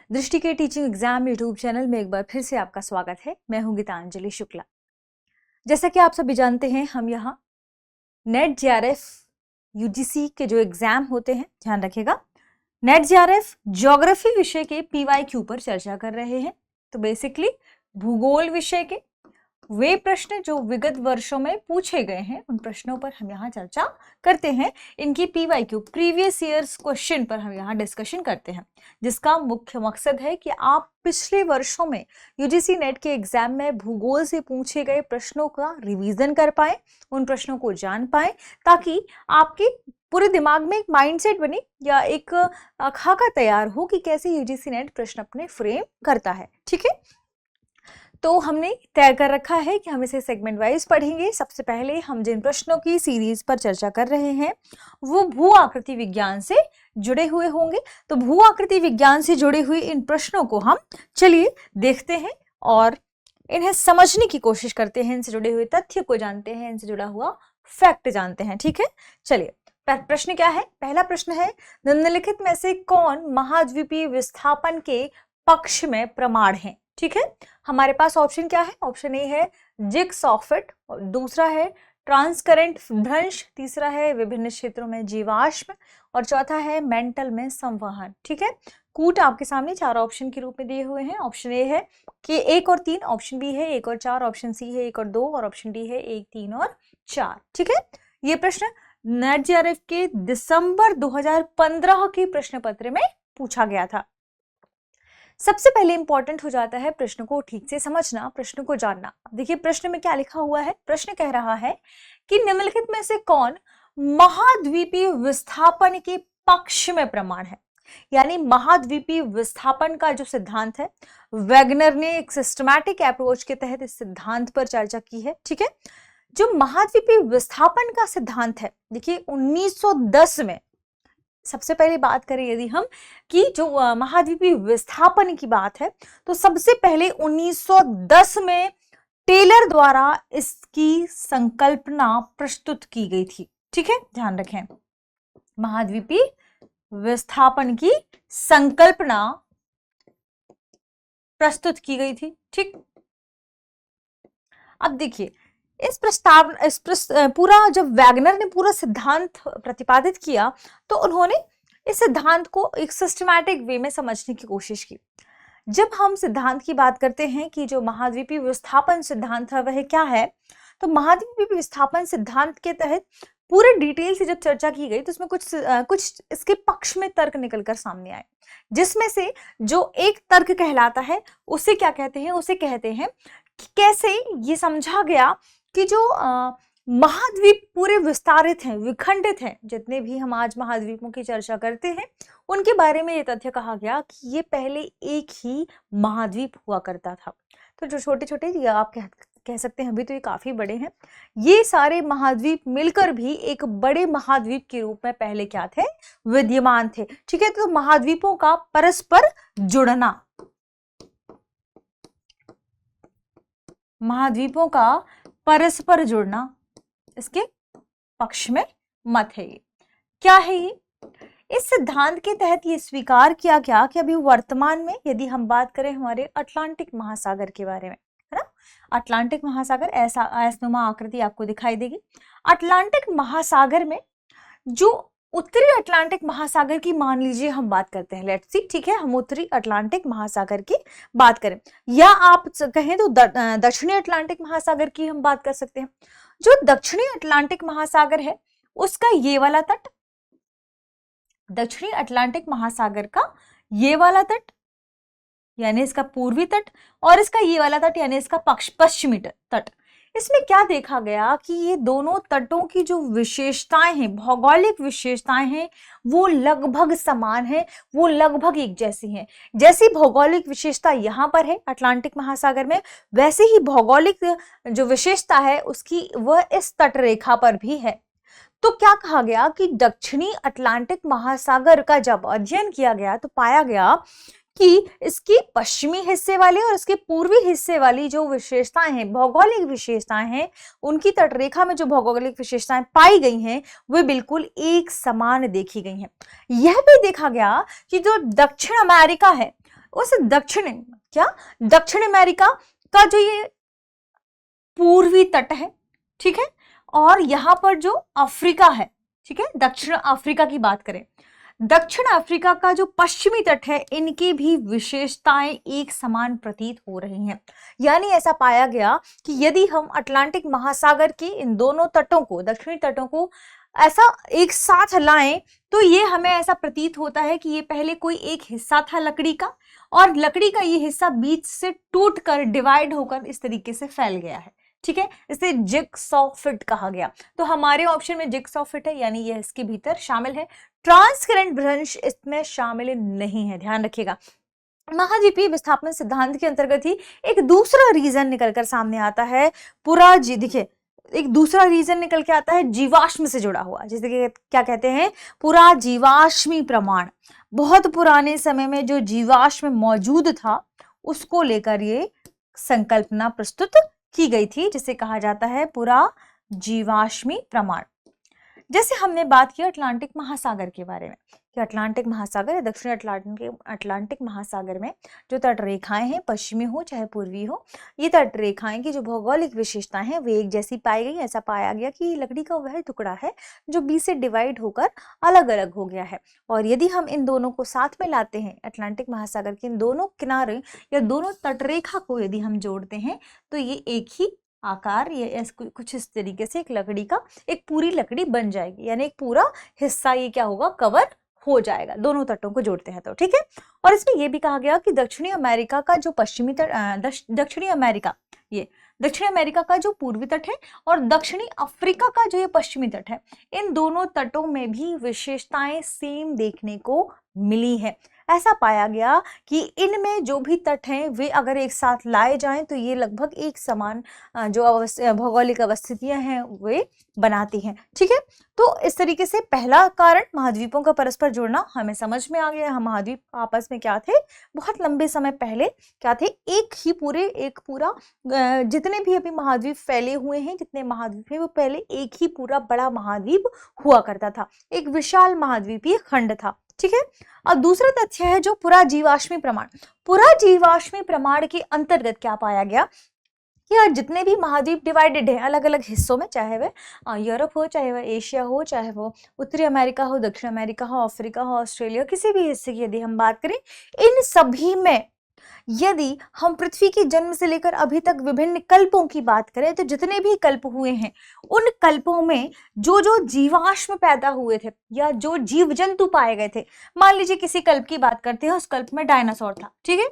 दृष्टि के teaching exam YouTube channel में एक बार फिर से आपका स्वागत है। मैं हूं गीतांजलि शुक्ला। जैसा कि आप सभी जानते हैं, हम यहाँ नेट जेआरएफ यूजीसी के जो एग्जाम होते हैं, ध्यान रखिएगा, नेट जेआरएफ ज्योग्राफी विषय के पीवाईक्यू पर चर्चा कर रहे हैं। तो बेसिकली भूगोल विषय के वे प्रश्न जो विगत वर्षों में पूछे गए हैं, उन प्रश्नों पर हम यहाँ चर्चा करते हैं। इनकी पीवाईक्यू प्रीवियस ईयर्स क्वेश्चन पर हम यहाँ डिस्कशन करते हैं, जिसका मुख्य मकसद है कि आप पिछले वर्षों में यूजीसी नेट के एग्जाम में भूगोल से पूछे गए प्रश्नों का रिवीजन कर पाए, उन प्रश्नों को जान पाए, ताकि आपके पूरे दिमाग में एक माइंडसेट बने या एक खाका तैयार हो कि कैसे यूजीसी नेट प्रश्न अपने फ्रेम करता है। ठीक है, तो हमने तय कर रखा है कि हम इसे सेगमेंट वाइज पढ़ेंगे। सबसे पहले हम जिन प्रश्नों की सीरीज पर चर्चा कर रहे हैं वो भू आकृति विज्ञान से जुड़े हुए होंगे। तो भू आकृति विज्ञान से जुड़े हुए इन प्रश्नों को हम चलिए देखते हैं और इन्हें समझने की कोशिश करते हैं, इनसे जुड़े हुए तथ्य को जानते हैं, इनसे जुड़ा हुआ फैक्ट जानते हैं। ठीक है, चलिए प्रश्न क्या है। पहला प्रश्न है, निम्नलिखित में से कौन महाद्वीपीय विस्थापन के पक्ष में प्रमाण है। ठीक है, हमारे पास ऑप्शन क्या है। ऑप्शन ए है जिग्सॉफिट, दूसरा है ट्रांसकरेंट भ्रंश, तीसरा है विभिन्न क्षेत्रों में जीवाश्म और चौथा है मेंटल में संवहन। ठीक है, कूट आपके सामने चार ऑप्शन के रूप में दिए हुए हैं। ऑप्शन ए है कि 1 और 3, ऑप्शन बी है 1 और 4, ऑप्शन सी है 1 और 2 और ऑप्शन डी है 1, 3 और 4। ठीक है, ये प्रश्न नेट जेआरएफ के दिसंबर 2015 के प्रश्न पत्र में पूछा गया था। सबसे पहले इंपॉर्टेंट हो जाता है प्रश्न को ठीक से समझना, प्रश्न को जानना। देखिए प्रश्न में क्या लिखा हुआ है। प्रश्न कह रहा है कि निम्नलिखित में से कौन महाद्वीपीय विस्थापन के पक्ष में प्रमाण है। यानी महाद्वीपीय विस्थापन का जो सिद्धांत है, वैगनर ने एक सिस्टमैटिक अप्रोच के तहत इस सिद्धांत पर चर्चा की है। ठीक है, जो महाद्वीपीय विस्थापन का सिद्धांत है, देखिए 1910 में, सबसे पहले बात करें यदि हम कि जो महाद्वीपीय विस्थापन की बात है, तो सबसे पहले 1910 में टेलर द्वारा इसकी संकल्पना प्रस्तुत की गई थी। ठीक है, ध्यान रखें, महाद्वीपीय विस्थापन की संकल्पना प्रस्तुत की गई थी। ठीक, अब देखिए पूरा जब वैगनर ने पूरा सिद्धांत प्रतिपादित किया, तो उन्होंने इस सिद्धांत को एक सिस्टमैटिक वे में समझने की कोशिश की। जब हम सिद्धांत की बात करते हैं कि जो महाद्वीपीय विस्थापन सिद्धांत है वह क्या है, तो महाद्वीपीय विस्थापन सिद्धांत के तहत पूरे डिटेल से जब चर्चा की गई, तो उसमें कुछ इसके पक्ष में तर्क निकलकर सामने आए, जिसमें से जो एक तर्क कहलाता है उसे क्या कहते हैं, उसे कहते हैं कि कैसे ये समझा गया कि जो महाद्वीप पूरे विस्तारित हैं, विखंडित हैं, जितने भी हम आज महाद्वीपों की चर्चा करते हैं उनके बारे में ये तथ्य कहा गया कि ये पहले एक ही महाद्वीप हुआ करता था। तो जो छोटे छोटे, ये आप कह सकते हैं अभी तो ये काफी बड़े हैं, ये सारे महाद्वीप मिलकर भी एक बड़े महाद्वीप के रूप में पहले क्या थे, विद्यमान थे। ठीक है, तो महाद्वीपों का परस्पर जुड़ना, महाद्वीपों का परस्पर जुड़ना, इसके पक्ष में मत है। ये क्या है, ये इस सिद्धांत के तहत ये स्वीकार किया गया कि अभी वर्तमान में यदि हम बात करें हमारे अटलांटिक महासागर के बारे में, है ना, अटलांटिक महासागर ऐसा ऐसनुमा आकृति आपको दिखाई देगी। अटलांटिक महासागर में जो उत्तरी अटलांटिक महासागर की मान लीजिए हम बात करते हैं, लेट्स सी, ठीक है, हम उत्तरी अटलांटिक महासागर की बात करें, या आप कहें तो दक्षिणी अटलांटिक महासागर की हम बात कर सकते हैं। जो दक्षिणी अटलांटिक महासागर है उसका ये वाला तट, दक्षिणी अटलांटिक महासागर का ये वाला तट यानी इसका पूर्वी तट, और इसका ये वाला तट यानी इसका पश्चिमी तट, इसमें क्या देखा गया कि ये दोनों तटों की जो विशेषताएं हैं, भौगोलिक विशेषताएं हैं, वो लगभग समान है, वो लगभग एक जैसी हैं। जैसी भौगोलिक विशेषता यहाँ पर है अटलांटिक महासागर में, वैसे ही भौगोलिक जो विशेषता है उसकी वह इस तट रेखा पर भी है। तो क्या कहा गया कि दक्षिणी अटलांटिक महासागर का जब अध्ययन किया गया तो पाया गया कि इसकी पश्चिमी हिस्से वाले और इसके पूर्वी हिस्से वाली जो विशेषताएं हैं, भौगोलिक विशेषताएं हैं, उनकी तटरेखा में जो भौगोलिक विशेषताएं पाई गई हैं वे बिल्कुल एक समान देखी गई हैं। यह भी देखा गया कि जो दक्षिण अमेरिका है उस दक्षिण अमेरिका का जो ये पूर्वी तट है, ठीक है, और यहां पर जो अफ्रीका है, ठीक है, दक्षिण अफ्रीका की बात करें, दक्षिण अफ्रीका का जो पश्चिमी तट है, इनकी भी विशेषताएं एक समान प्रतीत हो रही हैं। यानी ऐसा पाया गया कि यदि हम अटलांटिक महासागर के इन दोनों तटों को, दक्षिणी तटों को ऐसा एक साथ लाएं तो ये हमें ऐसा प्रतीत होता है कि ये पहले कोई एक हिस्सा था लकड़ी का, और लकड़ी का ये हिस्सा बीच से टूटकर डिवाइड होकर इस तरीके से फैल गया है, ठीक है, इसे जिगसॉ फिट कहा गया। तो हमारे ऑप्शन में जिगसॉ फिट है, यानी यह इसके भीतर शामिल है। ट्रांसकरेंट भ्रंश इसमें शामिल नहीं है, ध्यान रखिएगा। महाद्वीपीय विस्थापन सिद्धांत के अंतर्गत ही एक दूसरा रीजन निकलकर सामने आता है, देखिए एक दूसरा रीजन निकल के आता है जीवाश्म से जुड़ा हुआ, जैसे कि क्या कहते हैं, पूरा जीवाश्मी प्रमाण। बहुत पुराने समय में जो जीवाश्म मौजूद था उसको लेकर ये संकल्पना प्रस्तुत की गई थी, जिसे कहा जाता है पूरा जीवाश्मी प्रमाण। जैसे हमने बात की अटलांटिक महासागर के बारे में कि अटलांटिक महासागर, दक्षिण अटलांटिक महासागर में जो तट रेखाएं हैं, पश्चिमी हो चाहे पूर्वी हो, ये तट रेखाएं की जो भौगोलिक विशेषताएं हैं वे एक जैसी पाई गई। ऐसा पाया गया कि लकड़ी का वह टुकड़ा है जो बीच से डिवाइड होकर अलग अलग हो गया है, और यदि हम इन दोनों को साथ में लाते हैं, अटलांटिक महासागर के इन दोनों किनारे या दोनों तटरेखा को यदि हम जोड़ते हैं तो ये एक ही आकार, ये कुछ इस तरीके से एक लकड़ी का, एक पूरी लकड़ी बन जाएगी, यानी एक पूरा हिस्सा ये क्या होगा, कवर हो जाएगा दोनों तटों को जोड़ते हैं तो, ठीक है। और इसमें यह भी कहा गया कि दक्षिणी अमेरिका का जो पश्चिमी तट, दक्षिणी अमेरिका का जो पूर्वी तट है और दक्षिणी अफ्रीका का जो ये पश्चिमी तट है, इन दोनों तटों में भी विशेषताएं सेम देखने को मिली है। ऐसा पाया गया कि इनमें जो भी तट हैं वे अगर एक साथ लाए जाएं तो ये लगभग एक समान जो भौगोलिक अवस्थितियां हैं वे बनाती हैं, ठीक है। तो इस तरीके से पहला कारण महाद्वीपों का परस्पर जुड़ना हमें समझ में आ गया। हम महाद्वीप आपस में क्या थे, बहुत लंबे समय पहले क्या थे, एक पूरा जितने भी अभी महाद्वीप फैले हुए हैं, जितने महाद्वीप हैं वो पहले एक ही पूरा बड़ा महाद्वीप हुआ करता था, एक विशाल महाद्वीपीय खंड था, ठीक है। अब दूसरा तथ्य है जो पुरा जीवाश्मी प्रमाण के अंतर्गत क्या पाया गया कि यार जितने भी महाद्वीप डिवाइडेड हैं अलग अलग हिस्सों में, चाहे वह यूरोप हो, चाहे वह एशिया हो, चाहे वो उत्तरी अमेरिका हो, दक्षिण अमेरिका हो, अफ्रीका हो, ऑस्ट्रेलिया, किसी भी हिस्से की यदि हम बात करें, इन सभी में यदि हम पृथ्वी के जन्म से लेकर अभी तक विभिन्न कल्पों की बात करें तो जितने भी कल्प हुए हैं उन कल्पों में जो जो जीवाश्म पैदा हुए थे या जो जीव जंतु पाए गए थे, मान लीजिए किसी कल्प की बात करते हैं, उस कल्प में डायनासोर था, ठीक है,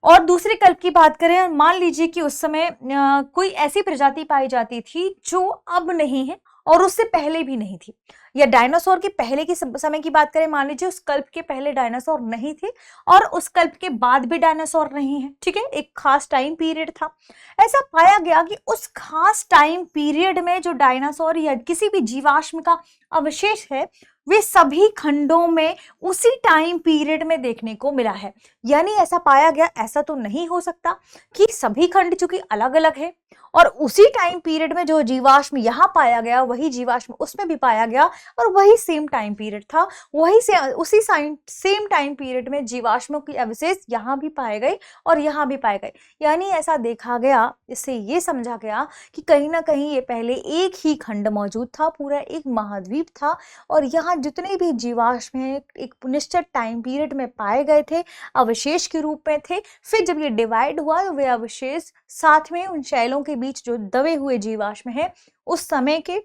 और दूसरे कल्प की बात करें, मान लीजिए कि उस समय कोई ऐसी प्रजाति पाई जाती थी जो अब नहीं है और उससे पहले भी नहीं थी, या डायनासोर के पहले की समय की बात करें, मान लीजिए उस कल्प के पहले डायनासोर नहीं थे और उस कल्प के बाद भी डायनासोर नहीं है, ठीक है, एक खास टाइम पीरियड था। ऐसा पाया गया कि उस खास टाइम पीरियड में जो डायनासोर या किसी भी जीवाश्म का अवशेष है वे सभी खंडों में उसी टाइम पीरियड में देखने को मिला है। यानी ऐसा पाया गया, ऐसा तो नहीं हो सकता कि सभी खंड चूंकि अलग अलग है और उसी टाइम पीरियड में जो जीवाश्म यहाँ पाया गया वही जीवाश्म उसमें भी पाया गया और वही सेम टाइम पीरियड था, उसी सेम टाइम पीरियड में जीवाश्मों की अवशेष यहाँ भी पाए गए और यहाँ भी पाए गए। यानी ऐसा देखा गया, इससे ये समझा गया कि कहीं ना कहीं ये पहले एक ही खंड मौजूद था, पूरा एक महाद्वीप था और यहाँ जितने भी जीवाश्म हैं एक निश्चित टाइम पीरियड में पाए गए थे, अवशेष के रूप में थे। फिर जब ये डिवाइड हुआ तो वे अवशेष साथ में उन शैलों के बीच जो दबे हुए जीवाश्म हैं उस समय के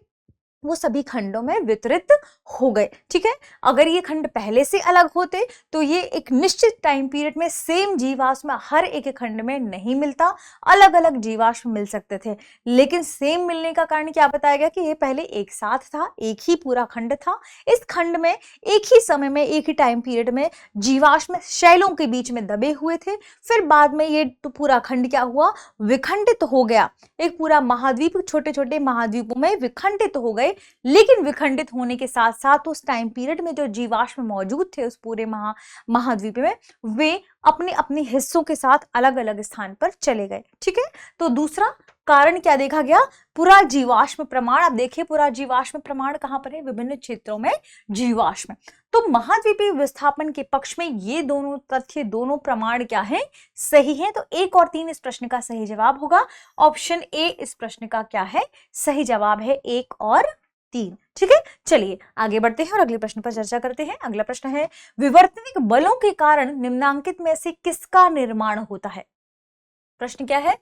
वो सभी खंडों में वितरित हो गए, ठीक है। अगर ये खंड पहले से अलग होते तो ये एक निश्चित टाइम पीरियड में सेम जीवाश्म हर एक खंड में नहीं मिलता, अलग अलग जीवाश्म मिल सकते थे, लेकिन सेम मिलने का कारण क्या बताया गया कि ये पहले एक साथ था, एक ही पूरा खंड था। इस खंड में एक ही समय में एक ही टाइम पीरियड में जीवाश्म शैलों के बीच में दबे हुए थे। फिर बाद में ये तो पूरा खंड क्या हुआ, विखंडित हो गया, एक पूरा महाद्वीप छोटे छोटे महाद्वीपों में विखंडित हो गए। लेकिन विखंडित होने के साथ साथ उस टाइम पीरियड में जो जीवाश्म मौजूद थे उस पूरे महाद्वीप में वे अपने अपने हिस्सों के साथ अलग अलग स्थान पर चले गए, ठीक है। तो दूसरा कारण क्या देखा गया? पूरा जीवाश्म प्रमाण। आप देखिए पूरा जीवाश्म प्रमाण कहां पर है? विभिन्न क्षेत्रों में जीवाश्म। तो महाद्वीपीय विस्थापन के पक्ष में ये दोनों तथ्य, दोनों प्रमाण क्या है? सही है। तो 1 और 3 इस प्रश्न का सही जवाब होगा। ऑप्शन ए इस प्रश्न का क्या है? सही जवाब है 1 और 3। ठीक है, चलिए आगे बढ़ते हैं और अगले प्रश्न पर चर्चा करते हैं। अगला प्रश्न है, विवर्तनिक बलों के कारण निम्नांकित में से किसका निर्माण होता है? प्रश्न क्या है?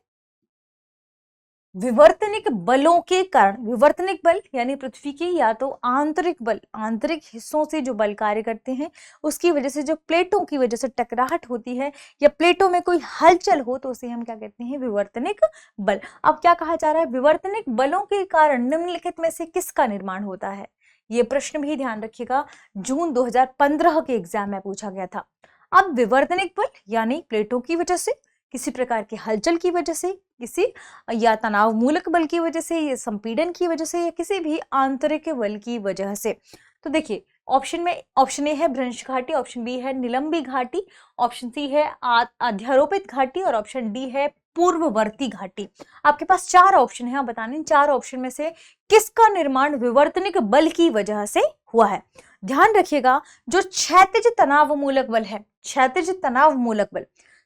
विवर्तनिक बलों के कारण, विवर्तनिक बल यानी पृथ्वी के या तो आंतरिक बल, आंतरिक हिस्सों से जो बल कार्य करते हैं, उसकी वजह से जो प्लेटों की वजह से टकराहट होती है या प्लेटों में कोई हलचल हो, तो उसे हम क्या कहते हैं? विवर्तनिक बल। अब क्या कहा जा रहा है? विवर्तनिक बलों के कारण निम्नलिखित में से किसका निर्माण होता है? ये प्रश्न भी ध्यान रखिएगा, जून 2015 के एग्जाम में पूछा गया था। अब विवर्तनिक बल यानी प्लेटों की वजह से, किसी प्रकार की हलचल की वजह से, किसी या तनाव मूलक बल की वजह से, या संपीड़न की वजह से, या किसी भी आंतरिक बल की वजह से। तो देखिए ऑप्शन में, ऑप्शन ए है भ्रंश घाटी, ऑप्शन बी है निलंबी घाटी, ऑप्शन सी है अध्यारोपित घाटी और ऑप्शन डी है पूर्ववर्ती घाटी। आपके पास 4 ऑप्शन है, आप बताने इन 4 ऑप्शन में से किसका निर्माण विवर्तनिक बल की वजह से हुआ है। ध्यान रखिएगा, जो क्षैतिज तनाव मूलक बल है, क्षैतिज तनाव मूलक बल,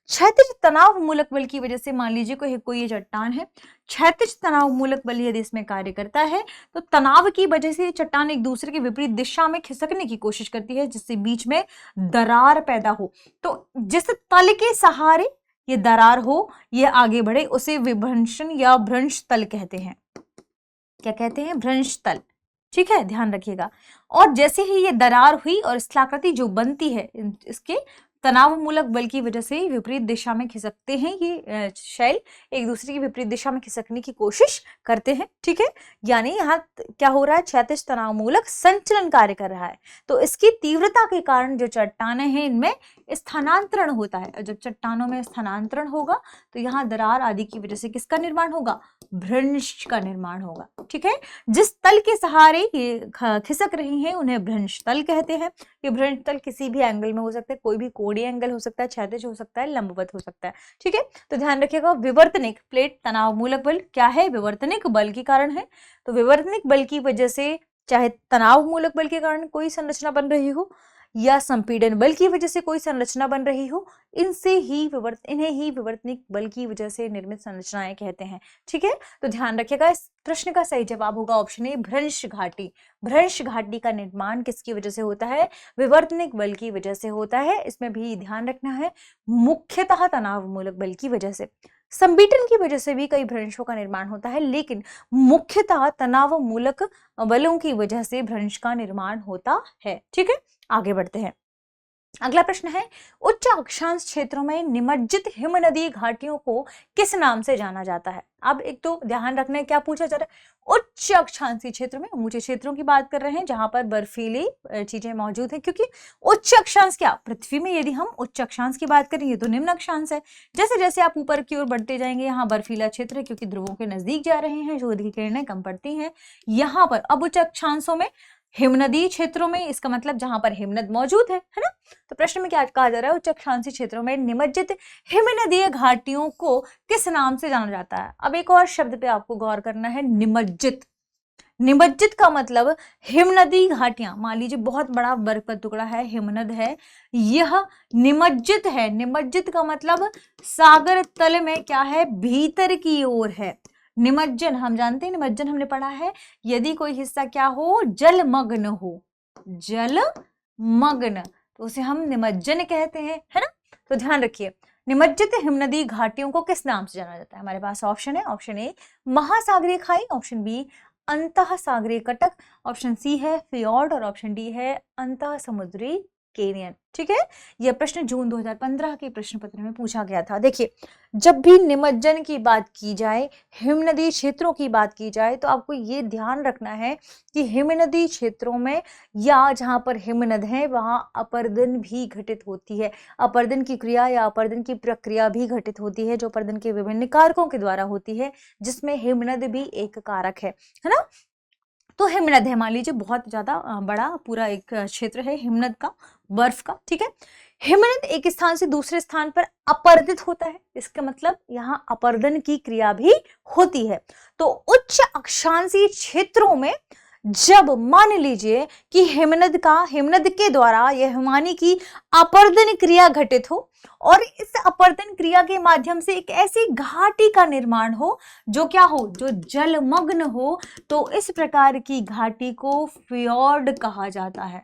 क्षैतिज तनाव मूलक बल की वजह से, मान लीजिए कोई ये चट्टान है, क्षैतिज तनाव मूलक बल यदि इसमें कार्य करता है तो तनाव की वजह से चट्टान एक दूसरे के विपरीत दिशा में खिसकने की कोशिश करती है, जिससे बीच में दरार पैदा हो। तो जिस तल के सहारे ये दरार हो, ये आगे बढ़े, उसे विभ्रंशन या भ्रंश तल कहते हैं। क्या कहते हैं? भ्रंश तल। ठीक है, ध्यान रखिएगा। और जैसे ही ये दरार हुई और स्थलाकृति जो बनती है, इसके तनाव मूलक बल की वजह से विपरीत दिशा में खिसकते हैं, ये शैल एक दूसरे की विपरीत दिशा में खिसकने की कोशिश करते हैं। ठीक है, यानी यहाँ क्या हो रहा है? क्षैतिज तनाव मूलक संचलन कार्य कर रहा है। तो इसकी तीव्रता के कारण जो चट्टानें हैं इनमें स्थानांतरण होता है, और जब चट्टानों में स्थानांतरण होगा तो यहाँ दरार आदि की वजह से किसका निर्माण होगा? भ्रंश का निर्माण होगा। ठीक है, जिस तल के सहारे ये खिसक रही हैं उन्हें भ्रंश तल कहते हैं। ये भ्रंश तल किसी भी एंगल में हो सकता है, कोई भी कोणीय एंगल हो सकता है, क्षैतिज हो सकता है, लंबवत हो सकता है। ठीक है, तो ध्यान रखिएगा, विवर्तनिक प्लेट तनाव मूलक बल क्या है? विवर्तनिक बल के कारण है। तो विवर्तनिक बल की वजह से, चाहे तनाव मूलक बल के कारण कोई संरचना बन रही हो या संपीड़न बल की वजह से कोई संरचना बन रही हो, इन्हें ही विवर्तनिक बल की वजह से निर्मित संरचनाएं कहते हैं। ठीक है, तो ध्यान रखिएगा, इस प्रश्न का सही जवाब होगा ऑप्शन ए भ्रंश घाटी। भ्रंश घाटी का निर्माण किसकी वजह से होता है? विवर्तनिक बल की वजह से होता है। इसमें भी ध्यान रखना है, मुख्यतः तनाव मूलक बल की वजह से। संपीड़न की वजह से भी कई भ्रंशों का निर्माण होता है, लेकिन मुख्यतः तनाव मूलक बलों की वजह से भ्रंश का निर्माण होता है। ठीक है, आगे बढ़ते हैं। अगला प्रश्न है, उच्च अक्षांश क्षेत्रों में निमज्जित हिमनदीय घाटियों को किस नाम से जाना जाता है? अब एक तो ध्यान रखना है, क्या पूछा जा रहा है? उच्च अक्षांशीय क्षेत्र में, ऊंचे क्षेत्रों की बात कर रहे हैं जहां पर बर्फीली चीजें मौजूद हैं, क्योंकि उच्च अक्षांश क्या, पृथ्वी में यदि हम उच्च अक्षांश की बात करें, ये तो निम्न अक्षांश है। जैसे जैसे आप ऊपर की ओर बढ़ते जाएंगे, यहाँ बर्फीला क्षेत्र है क्योंकि ध्रुवों के नजदीक जा रहे हैं, सूर्य की किरणें कम पड़ती हैं यहाँ पर। अब उच्च अक्षांशों में, हिमनदीय क्षेत्रों में, इसका मतलब जहां पर हिमनद मौजूद है ना। तो प्रश्न में क्या कहा जा रहा है? उच्च अक्षांशीय क्षेत्रों में निमज्जित हिमनदीय घाटियों को किस नाम से जाना जाता है? अब एक और शब्द पे आपको गौर करना है, निमज्जित। निमज्जित का मतलब हिमनदी घाटियां, मान लीजिए बहुत बड़ा बर्फ का टुकड़ा है, हिमनद है, यह निमज्जित है। निमज्जित का मतलब सागर तल में क्या है? भीतर की ओर है। निमज्जन हम जानते हैं, निमज्जन हमने पढ़ा है, यदि कोई हिस्सा क्या हो? जलमग्न हो, जलमग्न, तो उसे हम निमज्जन कहते हैं, है ना। तो ध्यान रखिए, निमज्जित हिमनदी घाटियों को किस नाम से जाना जाता है? हमारे पास ऑप्शन है, ऑप्शन ए महासागरीय खाई, ऑप्शन बी अंतः सागरीय कटक, ऑप्शन सी है फियोर्ड और ऑप्शन डी है अंतः समुद्री कैनियन। ठीक है, यह प्रश्न जून 2015 के प्रश्न पत्र में पूछा गया था। देखिए, जब भी निमज्जन की बात की जाए, हिमनदी क्षेत्रों की बात की जाए, तो आपको ये ध्यान रखना है कि हिमनदी क्षेत्रों में या जहां पर हिमनद है वहां अपर्दन भी घटित होती है। अपर्दन की क्रिया या अपर्दन की प्रक्रिया भी घटित होती है, जो अपर्दन के विभिन्न कारकों के द्वारा होती है, जिसमें हिमनद भी एक कारक है ना। तो हिमनद है, मान लीजिए बहुत ज्यादा बड़ा पूरा एक क्षेत्र है हिमनद का, बर्फ का, ठीक है। हिमनद एक स्थान से दूसरे स्थान पर अपर्दित होता है, इसका मतलब यहाँ अपर्दन की क्रिया भी होती है। तो उच्च अक्षांशीय क्षेत्रों में जब मान लीजिए कि हिमनद के द्वारा यह हिमानी की अपर्दन क्रिया घटित हो और इस अपर्दन क्रिया के माध्यम से एक ऐसी घाटी का निर्माण हो जो क्या हो, जो जलमग्न हो, तो इस प्रकार की घाटी को फ्योर्ड कहा जाता है।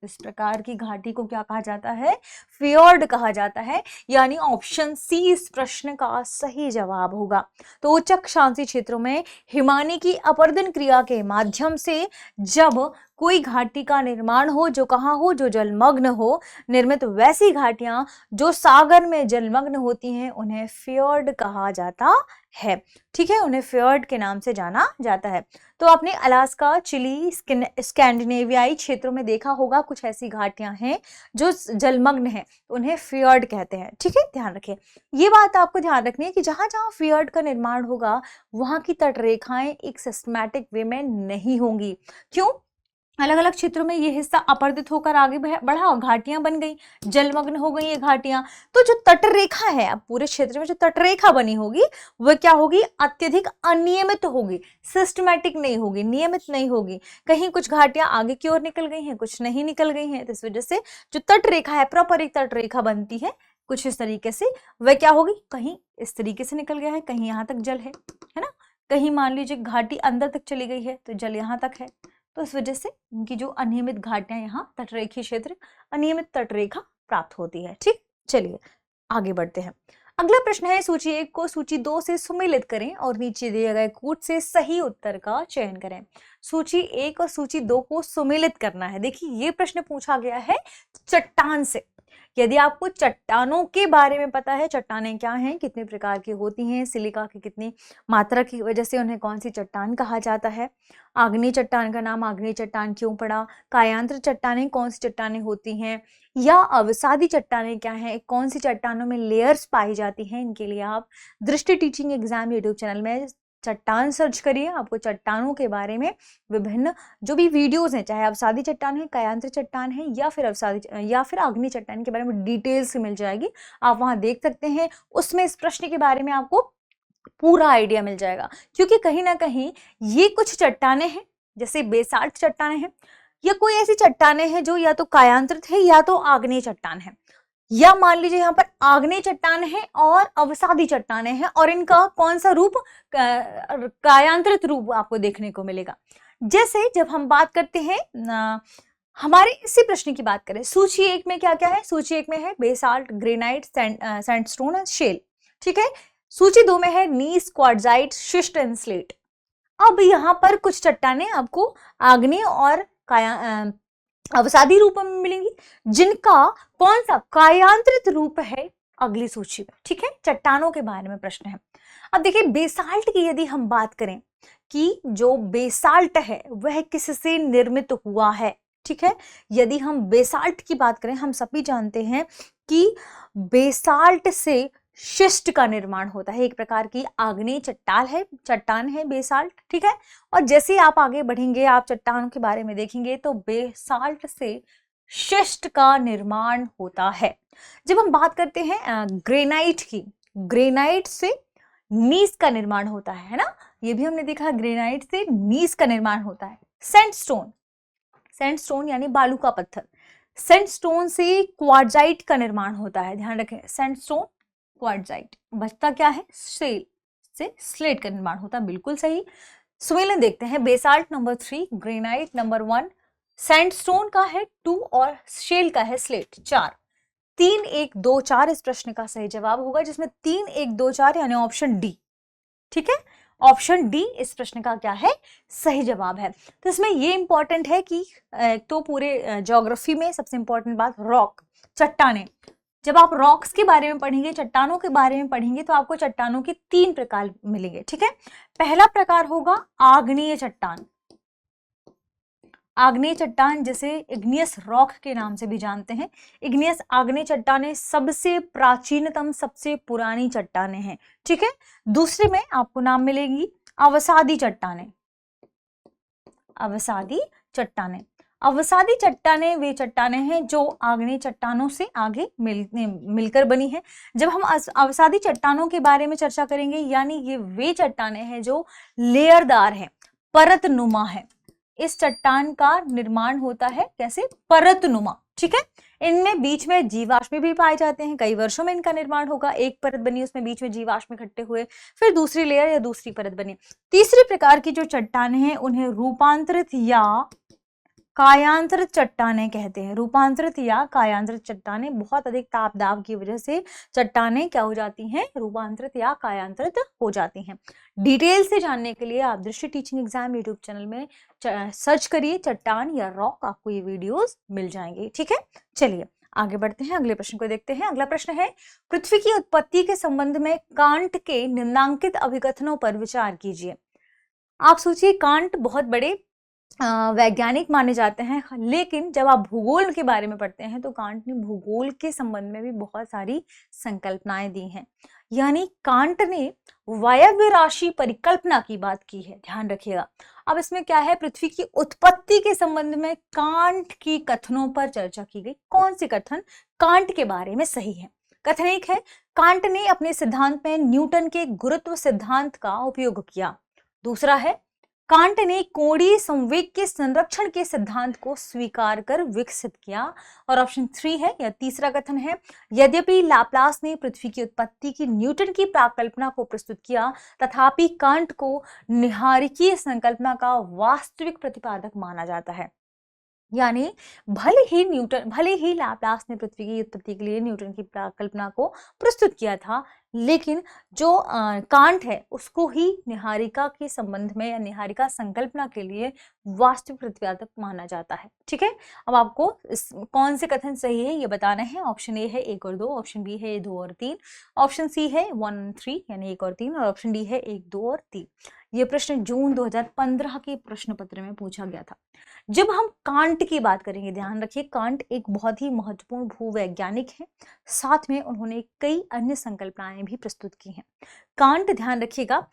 इस प्रकार की घाटी को क्या कहा जाता है, फ्योर्ड कहा जाता है। यानी ऑप्शन सी इस प्रश्न का सही जवाब होगा। तो उच्च अक्षांशीय क्षेत्रों में हिमानी की अपर्दन क्रिया के माध्यम से जब कोई घाटी का निर्माण हो, जो कहाँ हो, जो जलमग्न हो, निर्मित वैसी घाटियां जो सागर में जलमग्न होती हैं उन्हें फ्योर्ड कहा जाता है, ठीक है, उन्हें फ्योर्ड के नाम से जाना जाता है। तो आपने अलास्का, चिली, स्कैंडिनेवियाई क्षेत्रों में देखा होगा कुछ ऐसी घाटियां हैं जो जलमग्न हैं, उन्हें फ्योर्ड कहते हैं, ठीक है, ध्यान रखें। ये बात आपको ध्यान रखनी है कि जहां जहां फ्योर्ड का निर्माण होगा वहां की तटरेखाएं एक सिस्टमैटिक वे में नहीं होंगी। क्यों? अलग अलग क्षेत्रों में ये हिस्सा अपर्दित होकर आगे बढ़ा और घाटियां बन गई, जलमग्न हो गई ये घाटियां। तो जो तटरेखा है, अब पूरे क्षेत्र में जो तटरेखा बनी होगी वह क्या होगी, अत्यधिक अनियमित होगी, सिस्टमैटिक नहीं होगी, नियमित नहीं होगी। कहीं कुछ घाटियां आगे की ओर निकल गई हैं, कुछ नहीं निकल गई हैं। तो इस वजह से जो तटरेखा है, प्रॉपर एक तटरेखा बनती है कुछ इस तरीके से, वह क्या होगी, कहीं इस तरीके से निकल गया है, कहीं यहाँ तक जल है ना, कहीं मान लीजिए घाटी अंदर तक चली गई है तो जल यहाँ तक है। तो इस वजह से इनकी जो अनियमित घाटियां, यहाँ तटरेखीय क्षेत्र, अनियमित तटरेखा प्राप्त होती है, ठीक। चलिए आगे बढ़ते हैं। अगला प्रश्न है, सूची 1 को सूची 2 से सुमेलित करें और नीचे दिए गए कूट से सही उत्तर का चयन करें। सूची 1 और सूची 2 को सुमेलित करना है। देखिए ये प्रश्न पूछा गया है चट्टान से। यदि आपको चट्टानों के बारे में पता है, चट्टानें क्या हैं, कितने प्रकार की होती हैं, सिलिका की कितनी मात्रा की वजह से उन्हें कौन सी चट्टान कहा जाता है, आग्नेय चट्टान का नाम आग्नेय चट्टान क्यों पड़ा, कायांत्र चट्टानें कौन सी चट्टानें होती हैं, या अवसादी चट्टानें क्या हैं, कौन सी चट्टानों में लेयर्स पाई जाती हैं, इनके लिए आप दृष्टि टीचिंग एग्जाम यूट्यूब चैनल में चट्टान सर्च करिए। आपको चट्टानों के बारे में विभिन्न जो भी वीडियोस हैं, चाहे अवसादी चट्टान है, कायांत्र चट्टान है, या फिर आग्नेय चट्टान के बारे में डिटेल्स मिल जाएगी, आप वहां देख सकते हैं। उसमें इस प्रश्न के बारे में आपको पूरा आइडिया मिल जाएगा। क्योंकि कहीं ना कहीं ये कुछ चट्टानें हैं, जैसे बेसाल्ट चट्टानें हैं, या कोई ऐसी चट्टानें हैं जो या तो कायांत्रित है या तो आग्नेय चट्टान है, या मान लीजिए यहाँ पर आग्नेय चट्टान है और अवसादी चट्टानें हैं, और इनका कौन सा रूप, कायांत्रित रूप आपको देखने को मिलेगा। जैसे जब हम बात करते हैं हमारे इसी प्रश्न की बात करें, सूची 1 में क्या क्या है, सूची 1 में है बेसाल्ट, ग्रेनाइट, सैंडस्टोन और शेल, ठीक है। सूची 2 में है नीस, क्वार्टजाइट, शिस्ट एंड स्लेट। अब यहाँ पर कुछ चट्टानें आपको आग्नेय और अवसादी रूप में मिलेंगी, जिनका कौन सा कायांत्रित रूप है अगली सूची में, ठीक है। चट्टानों के बारे में प्रश्न है। अब देखिए बेसाल्ट की यदि हम बात करें कि जो बेसाल्ट है वह किससे निर्मित हुआ है, ठीक है। यदि हम बेसाल्ट की बात करें, हम सभी जानते हैं कि बेसाल्ट से शिस्ट का निर्माण होता है, एक प्रकार की आग्नेय चट्टान है बेसाल्ट, ठीक है। और जैसे आप आगे बढ़ेंगे, आप चट्टानों के बारे में देखेंगे तो बेसाल्ट से शिस्ट का निर्माण होता है। जब हम बात करते हैं ग्रेनाइट की, ग्रेनाइट से नीस का निर्माण होता है ना, ये भी हमने देखा, ग्रेनाइट से नीस का निर्माण होता है। सैंडस्टोन यानी बालू का पत्थर, सैंडस्टोन से क्वार्टजाइट का निर्माण होता है, ध्यान रखें, सैंडस्टोन, क्वार्टजाइट। बचता क्या है, शेल से स्लेट का निर्माण होता है, बिल्कुल सही। सुमेलन देखते हैं, basalt number 3, granite number 1, sandstone का है 2 और शेल का है स्लेट 4। 3, 1, 2, 4 इस प्रश्न का सही जवाब होगा, जिसमें 3, 1, 2, 4 यानी ऑप्शन डी, ठीक है। ऑप्शन डी इस प्रश्न का क्या है, सही जवाब है। तो इसमें ये इंपॉर्टेंट है कि तो पूरे ज्योग्राफी में सबसे इंपॉर्टेंट बात, रॉक, चट्टानें। जब आप रॉक्स के बारे में पढ़ेंगे, चट्टानों के बारे में पढ़ेंगे, तो आपको चट्टानों के 3 प्रकार मिलेंगे, ठीक है। पहला प्रकार होगा आग्नेय चट्टान। आग्नेय चट्टान जिसे इग्नियस रॉक के नाम से भी जानते हैं। इग्नियस आग्नेय चट्टानें सबसे प्राचीनतम, सबसे पुरानी चट्टानें हैं, ठीक है। दूसरे में आपको नाम मिलेगी अवसादी चट्टानें। अवसादी चट्टानें। अवसादी चट्टानें वे चट्टानें हैं जो आग्नेय चट्टानों से आगे मिलकर बनी हैं। जब हम अवसादी चट्टानों के बारे में चर्चा करेंगे, यानी ये वे चट्टानें हैं जो लेयरदार हैं, परतनुमा है। इस चट्टान का निर्माण होता है कैसे? परतनुमा, ठीक है। इनमें बीच में जीवाश्म भी पाए जाते हैं, कई वर्षों में इनका निर्माण होगा। एक परत बनी, उसमें बीच में जीवाश्म इकट्ठे हुए, फिर दूसरी लेयर या दूसरी परत बनी। तीसरी प्रकार की जो चट्टानें हैं उन्हें रूपांतरित या कायांतरित चट्टानें कहते हैं। रूपांतरित या कायांतरित चट्टानें, बहुत अधिक ताप दाब की वजह से चट्टानें क्या हो जाती हैं? रूपांतरित या कायांतरित हो जाती हैं। डिटेल से जानने के लिए आप दृष्टि टीचिंग एग्जाम यूट्यूब चैनल में सर्च करिए चट्टान या रॉक, आपको ये वीडियोस मिल जाएंगे, ठीक है। चलिए आगे बढ़ते हैं, अगले प्रश्न को देखते हैं। अगला प्रश्न है, पृथ्वी की उत्पत्ति के संबंध में कांट के निम्नांकित अभिकथनों पर विचार कीजिए। आप सोचिए, कांट बहुत बड़े वैज्ञानिक माने जाते हैं, लेकिन जब आप भूगोल के बारे में पढ़ते हैं तो कांट ने भूगोल के संबंध में भी बहुत सारी संकल्पनाएं दी हैं। यानी कांट ने वायव्य राशि परिकल्पना की बात की है, ध्यान रखिएगा। अब इसमें क्या है? पृथ्वी की उत्पत्ति के संबंध में कांट की कथनों पर चर्चा की गई। कौन से कथन कांट के बारे में सही है? कथन एक है, कांट ने अपने सिद्धांत में न्यूटन के गुरुत्व सिद्धांत का उपयोग किया। दूसरा है, कांट ने कोणीय संवेग के संरक्षण के सिद्धांत को स्वीकार कर विकसित किया। और ऑप्शन 3 है, या तीसरा कथन है, यद्यपि लाप्लास ने पृथ्वी की उत्पत्ति की न्यूटन की प्राकल्पना को प्रस्तुत किया, तथापि कांट को निहारिकीय संकल्पना का वास्तविक प्रतिपादक माना जाता है। यानी भले ही लाप्लास ने पृथ्वी की उत्पत्ति के लिए न्यूटन की प्राकल्पना को प्रस्तुत किया था, लेकिन जो कांट है उसको ही निहारिका के संबंध में या निहारिका संकल्पना के लिए वास्तविक प्रतिपादक माना जाता है, ठीक है। अब आपको कौन से कथन सही है ये बताना है। ऑप्शन ए है 1 और 2, ऑप्शन बी है 2 और 3, ऑप्शन सी है 1 और 3 यानी 1 और 3, और ऑप्शन डी है 1, 2 और 3। ये प्रश्न जून 2015 के प्रश्न पत्र में पूछा गया था। जब हम कांट की बात करेंगे, ध्यान रखिए, कांट एक बहुत ही महत्वपूर्ण भूवैज्ञानिक है, साथ में उन्होंने कई अन्य संकल्पनाएं भी प्रस्तुत की हैं। कांट, ध्यान रखिएगा,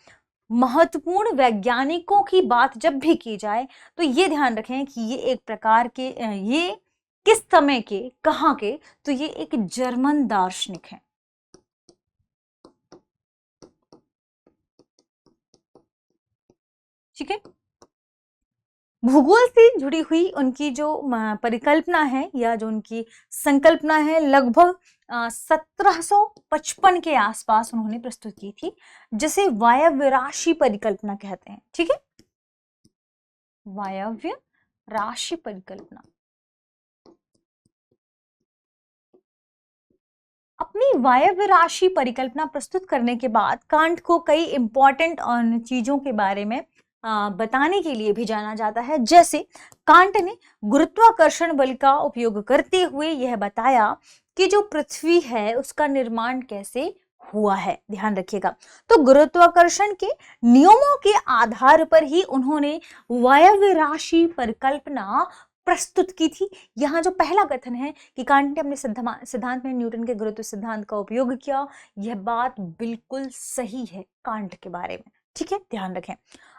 महत्वपूर्ण वैज्ञानिकों की बात जब भी की जाए तो ये ध्यान रखें कि ये एक प्रकार के ये किस समय के, कहाँ के, तो ये एक जर्मन दार्शनिक है, ठीक है। भूगोल से जुड़ी हुई उनकी जो परिकल्पना है या जो उनकी संकल्पना है, लगभग 1755 के आसपास उन्होंने प्रस्तुत की थी, जिसे वायव्य राशि परिकल्पना कहते हैं, ठीक है। वायव्य राशि परिकल्पना। अपनी वायव्य राशि परिकल्पना प्रस्तुत करने के बाद कांट को कई इंपॉर्टेंट चीजों के बारे में बताने के लिए भी जाना जाता है। जैसे कांट ने गुरुत्वाकर्षण बल का उपयोग करते हुए यह बताया कि जो पृथ्वी है उसका निर्माण कैसे हुआ है, ध्यान रखिएगा। तो गुरुत्वाकर्षण के नियमों के आधार पर ही उन्होंने वायव्य राशि परिकल्पना प्रस्तुत की थी। यहाँ जो पहला कथन है कि कांट ने अपने सिद्धांत में न्यूटन के गुरुत्व सिद्धांत का उपयोग किया, यह बात बिल्कुल सही है कांट के बारे में, ठीक है, ध्यान रखें।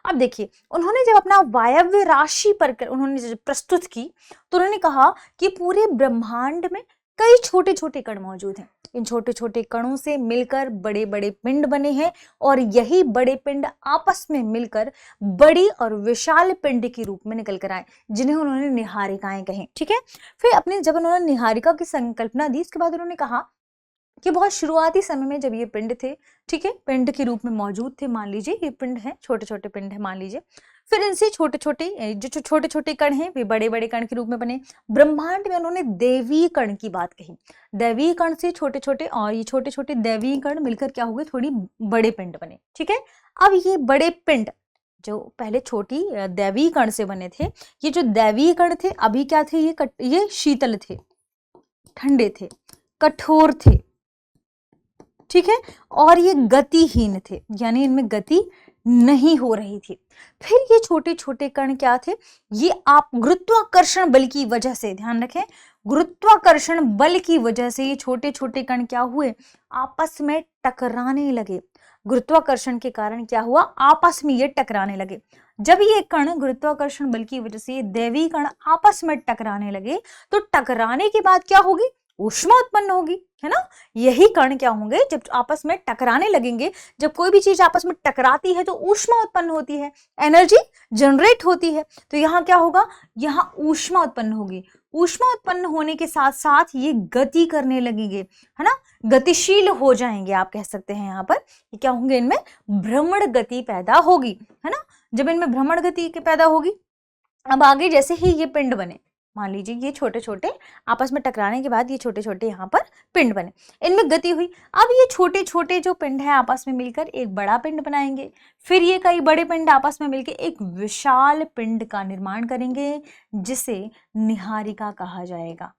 अब देखिए, उन्होंने जब अपना वायव्य राशि पर उन्होंने जब प्रस्तुत की तो उन्होंने कहा कि पूरे ब्रह्मांड में कई छोटे छोटे कण मौजूद हैं। इन छोटे छोटे कणों से मिलकर बड़े बड़े पिंड बने हैं, और यही बड़े पिंड आपस में मिलकर बड़ी और विशाल पिंड के रूप में निकल कर आए, जिन्हें उन्होंने निहारिकाएं कही, ठीक है। फिर जब उन्होंने निहारिका की संकल्पना दी, इसके बाद उन्होंने कहा कि बहुत शुरुआती समय में जब ये पिंड थे, ठीक है, पिंड के रूप में मौजूद थे, मान लीजिए ये पिंड है, छोटे छोटे पिंड है मान लीजिए, फिर इनसे छोटे छोटे कण हैं वे बड़े बड़े कण के रूप में बने। ब्रह्मांड में उन्होंने दैवीय कण की बात कही, दैवीय कण से छोटे छोटे, और ये छोटे छोटे दैवीय कण मिलकर क्या हुए, थोड़ी बड़े पिंड बने, ठीक है। अब ये बड़े पिंड जो पहले छोटी दैवीय कण से बने थे, ये जो दैवीय कण थे अभी क्या थे, ये शीतल थे, ठंडे थे, कठोर थे, ठीक है, और ये गतिहीन थे, यानी इनमें गति नहीं हो रही थी। फिर ये छोटे छोटे कण क्या थे, ये आप गुरुत्वाकर्षण बल की वजह से, ध्यान रखें, गुरुत्वाकर्षण बल की वजह से ये छोटे छोटे कण क्या हुए, आपस में टकराने लगे। गुरुत्वाकर्षण के कारण क्या हुआ, आपस में ये टकराने लगे। जब ये कण गुरुत्वाकर्षण बल की वजह से दैवीय कण आपस में टकराने लगे तो टकराने के बाद क्या होगी, ऊष्मा उत्पन्न होगी, है ना। यही कण क्या होंगे, जब आपस में टकराने लगेंगे, जब कोई भी चीज आपस में टकराती है तो ऊष्मा उत्पन्न होती है, एनर्जी जनरेट होती है। तो यहाँ क्या होगा, यहाँ ऊष्मा उत्पन्न होगी। ऊष्मा उत्पन्न होने के साथ साथ ये गति करने लगेंगे, है ना, गतिशील हो जाएंगे, आप कह सकते हैं। यहाँ पर ये क्या होंगे, इनमें भ्रमण गति पैदा होगी, है ना। जब इनमें भ्रमण गति पैदा होगी, अब आगे जैसे ही ये पिंड बने, मान लीजिए ये छोटे छोटे आपस में टकराने के बाद ये छोटे छोटे यहाँ पर पिंड बने, इनमें गति हुई। अब ये छोटे छोटे जो पिंड है आपस में मिलकर एक बड़ा पिंड बनाएंगे, फिर ये कई बड़े पिंड आपस में मिलकर एक विशाल पिंड का निर्माण करेंगे, जिसे निहारिका कहा जाएगा।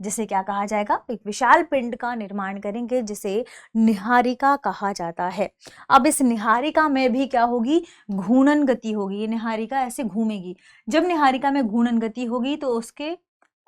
जिसे क्या कहा जाएगा, एक विशाल पिंड का निर्माण करेंगे, जिसे निहारिका कहा जाता है। अब इस निहारिका में भी क्या होगी, घूर्णन गति होगी। ये निहारिका ऐसे घूमेगी। जब निहारिका में घूर्णन गति होगी तो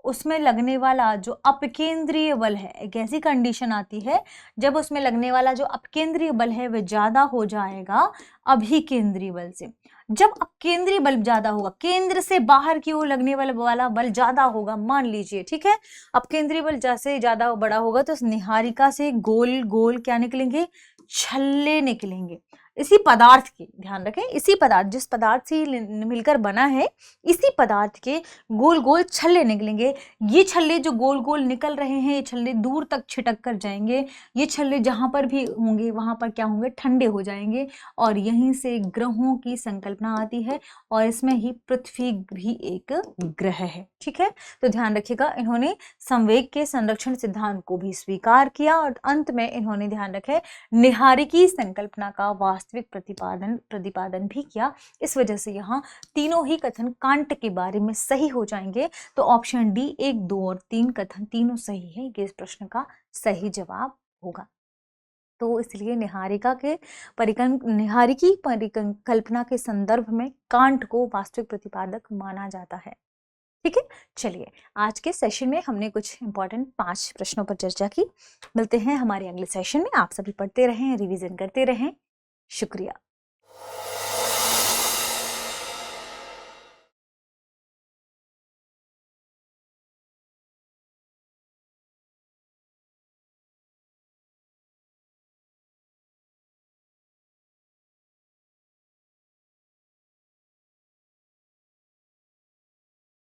उसमें लगने वाला जो अपकेंद्रीय बल है, एक ऐसी कंडीशन आती है जब उसमें लगने वाला जो अपकेंद्रीय बल है वह ज्यादा हो जाएगा अभिकेंद्रीय बल से। जब अपकेंद्रीय बल ज्यादा होगा, केंद्र से बाहर की ओर लगने वाला बल ज्यादा होगा, मान लीजिए, ठीक है, अपकेंद्रीय बल जैसे ज्यादा बड़ा होगा तो उस निहारिका से गोल गोल क्या निकलेंगे, छल्ले निकलेंगे। इसी पदार्थ के, ध्यान रखें, इसी पदार्थ, जिस पदार्थ से मिलकर बना है, इसी पदार्थ के गोल गोल छल्ले निकलेंगे। ये छल्ले जो गोल गोल निकल रहे हैं, ये छल्ले दूर तक छिटक कर जाएंगे। ये छल्ले जहां पर भी होंगे वहां पर क्या होंगे, ठंडे हो जाएंगे, और यहीं से ग्रहों की संकल्पना आती है, और इसमें ही पृथ्वी भी एक ग्रह है, ठीक है। तो ध्यान रखिएगा, इन्होंने संवेग के संरक्षण सिद्धांत को भी स्वीकार किया, और अंत में इन्होंने, ध्यान रखें, निहारिकी संकल्पना का वास्तविक प्रतिपादन भी किया। इस वजह से यहाँ तीनों ही कथन कांट के बारे में सही हो जाएंगे। तो ऑप्शन डी 1, 2 और 3 कथन तीनों सही है, ये इस प्रश्न का सही जवाब होगा। तो इसलिए निहारिकी परिकल्पना के संदर्भ में कांट को वास्तविक प्रतिपादक माना जाता है, ठीक है। चलिए, आज के सेशन में हमने कुछ इंपॉर्टेंट 5 प्रश्नों पर चर्चा की। मिलते हैं हमारे अगले सेशन में। आप सभी पढ़ते रहें, रिवीजन करते रहें। शुक्रिया।